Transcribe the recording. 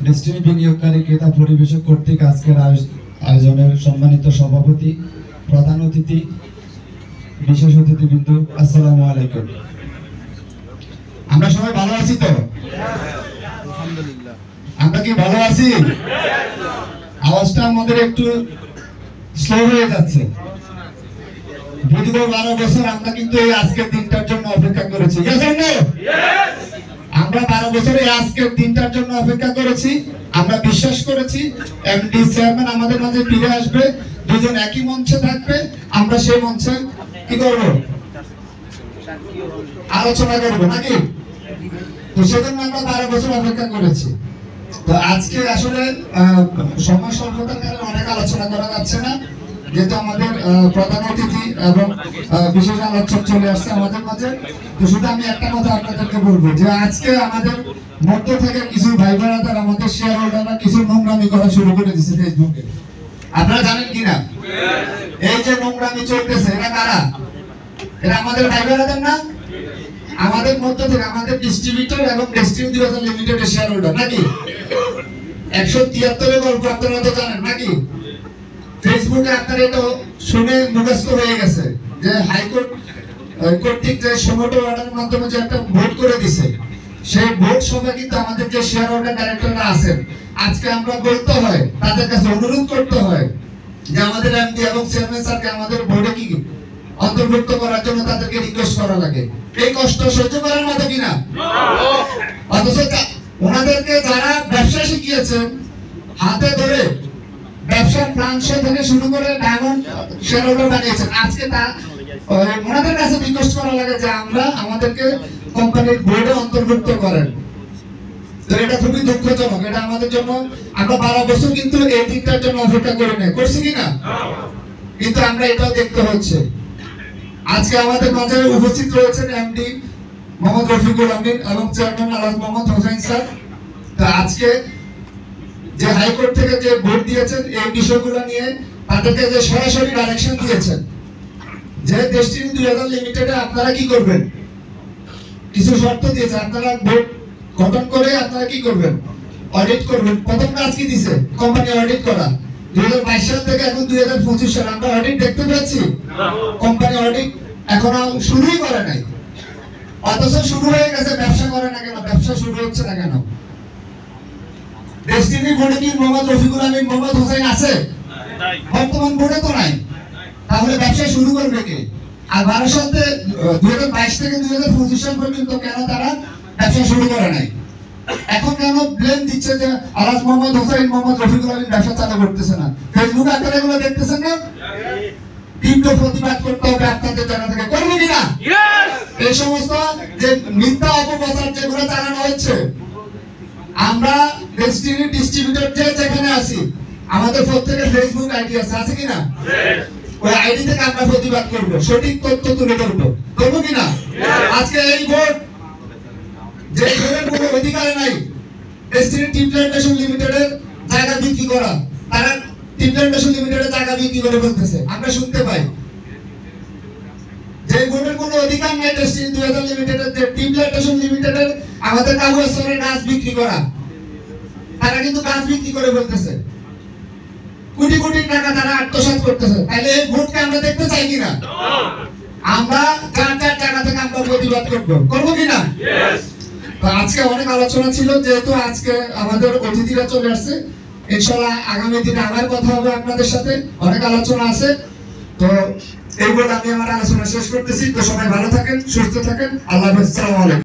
Destiny বিনিয়োগকারী ক্রেতা পরিবেশক কর্তৃক আজকের আয়োজনের সম্মানিত সভাপতি, প্রধান অতিথি, বিশেষ অতিথিবৃন্দ, আসসালামু আলাইকুম। আমরা সবাই ভালো আছি তো? আমরা কি ভালো আছি? আওয়াজটা আমাদের একটু স্লো হয়ে যাচ্ছে। দীর্ঘ 12 বছর আমরা কিন্তু এই আজকের দিনটার জন্য অপেক্ষা করেছি। আমরা 12 বছরে আজকের দিনটার জন্য অপেক্ষা করেছি। আমরা বিশ্বাস করেছি এমডি চেয়ারম্যান আমাদের মাঝে ফিরে আসবে, দুজন একই মঞ্চে থাকবে, আমরা সেই মঞ্চে কি করব? আলোচনা করব নাকি? তো সেজন্য আমরা 12 বছর অপেক্ষা করেছি। তো আজকে আসলে সময় স্বল্পতার কারণে অনেক আলোচনা করা যাচ্ছে না, যেহেতু আমাদের প্রধান অতিথি এবং বিশেষ আলোচক চলে আসছে আমাদের মাঝে। তো শুধু আমি একটা কথা আপনাদেরকে বলবো যে আজকে আমাদের মধ্য থেকে কিছু ভাই বোনেরা আমাদের শেয়ার হোল্ডাররা কিছু নোংরামি করা শুরু করে দিয়েছে ফেসবুকে। আপনারা জানেন কিনা এই যে নোংরামি চলতেছে এরা কারা? এরা আমাদের ভাই বোনেরা না? আমাদের মধ্য থেকে আমাদের ডিস্ট্রিবিউটর এবং ডেস্টিনি 2000 লিমিটেডের শেয়ার হোল্ডার নাকি? 173 এর গল্প আপনারা তো জানেন নাকি? ফেসবুকে আপনারা এটা শুনে মুখস্থ হয়ে গেছে যে হাইকোর্ট কর্তৃক যে সমটো অর্ডারের মাধ্যমে যে একটা ভোট করে দিছে, সেই ভোট সভা কিন্তু আমাদের যে শেয়ার হোল্ডার ডাইরেক্টররা আছেন, আজকে আমরা বলতে হয়, তাদের কাছে অনুরোধ করতে হয় যে আমাদের এমডি এবং চেয়ারম্যান স্যারকে আমাদের বোর্ডে কি অন্তর্ভুক্ত করার জন্য তাদেরকে রিকোয়েস্ট করা লাগে। এই কষ্ট সহ্য করার মতো কিনা? অথচ ওনাদেরকে যারা ব্যবসা শিখিয়েছেন, হাতে ধরে ব্যবসার প্রাংশ থেকে শুরু করে ডায়মন্ড শেয়ার হোল্ডার বানিয়েছেন, আজকে তা ওনাদের কাছে রিকোয়েস্ট করা লাগে যে আমরা আমাদেরকে কোম্পানির বোর্ডে অন্তর্ভুক্ত করেন। তো এটা খুবই দুঃখজনক। এটা আমাদের জন্য, আমরা 12 বছর কিন্তু এই দিকটার জন্য অপেক্ষা করে নেই, করছি কিনা? কিন্তু আমরা এটাও দেখতে হচ্ছে। আজকে আমাদের মাঝে উপস্থিত রয়েছেন এমডি মোহাম্মদ রফিকুল আমিন এবং চেয়ারম্যান আলহাজ মোহাম্মদ হোসেন স্যার। তো আজকে যে হাইকোর্ট থেকে যে ভোট দিয়েছেন এই বিষয়গুলো নিয়ে তাদেরকে যে সরাসরি ডাইরেকশন দিয়েছেন যে ডেস্টিনি 2000 লিমিটেডে আপনারা কি করবেন, কিছু শর্ত দিয়েছে, আপনারা ভোট গঠন করে আপনারা কি করবেন, অডিট করবেন। প্রথম কাজ কি দিয়েছে? কোম্পানি অডিট করা। 2022 সাল থেকে এখন 2025 সাল আমরা অডিট দেখতে পাচ্ছি? কোম্পানি অডিট এখনো শুরুই করে নাই। অথচ শুরু হয়ে গেছে, ব্যবসা করে না কেন? ব্যবসা শুরু হচ্ছে না কেন? ডেস্টিনি বোর্ডে কি মোহাম্মদ রফিকুল আমিন, মোহাম্মদ হোসেন আছে? বর্তমান বোর্ডে তো নাই। তাহলে ব্যবসা শুরু করবে কে? আর 2022 থেকে 2025 সাল পর্যন্ত কেন তারা ব্যবসা শুরু করে নাই? এখন কেন ব্লেম দিচ্ছে যে আলহাজ মোহাম্মদ হোসেন, মোহাম্মদ রফিকুল আমিন ব্যবসা চালু করতেছে না? ফেসবুকে আপনারা এগুলো দেখতেছেন না? তীব্র প্রতিবাদ করতে হবে আপনাদের জায়গা থেকে, করবো কিনা? এই সমস্ত যে মিথ্যা অপপ্রচার যেগুলো চালানো হচ্ছে, আমরা ডেস্টিনি ডিস্ট্রিবিউটর যে যেখানে আছি আমাদের প্রত্যেকের ফেসবুক আইডি আছে কিনা? ওই আইডি থেকে আমরা প্রতিবাদ করব, সঠিক তথ্য তুলে ধরবো, করবো কিনা? আজকে এই ভোট যে ভোটের কোনো অধিকারে নাই ডেস্টিনি টি প্ল্যান্টেশন লিমিটেডের জায়গা বিক্রি করা, তারা টি প্ল্যান্টেশন লিমিটেডের জায়গা বিক্রি করে বলতেছে, আমরা শুনতে পাই। যে ভোটের কোনো অধিকার নাই ডেস্টিনি 2000 লিমিটেডের, যে টি প্ল্যান্টেশন লিমিটেডের আমাদের কাগজে গাছ বিক্রি করা, তারা কিন্তু গাছ বিক্রি করে বলতেছে, কোটি কোটি টাকা তারা আত্মসাৎ করতেছে। তাহলে এই ভোটকে আমরা দেখতে চাই কিনা? আমরা যার যার জায়গা থেকে আমরা প্রতিবাদ করবো কিনা? তো আজকে অনেক আলোচনা ছিল, যেহেতু আজকে আমাদের অতিথিরা চলে আসছে, ইনশাআল্লাহ আগামী দিনে আবার কথা হবে আপনাদের সাথে, অনেক আলোচনা আছে। তো এই বলে আমি আমার আলোচনা শেষ করতেছি। তো সবাই ভালো থাকেন, সুস্থ থাকেন, আল্লাহ হাফেজ, আসসালামু আলাইকুম।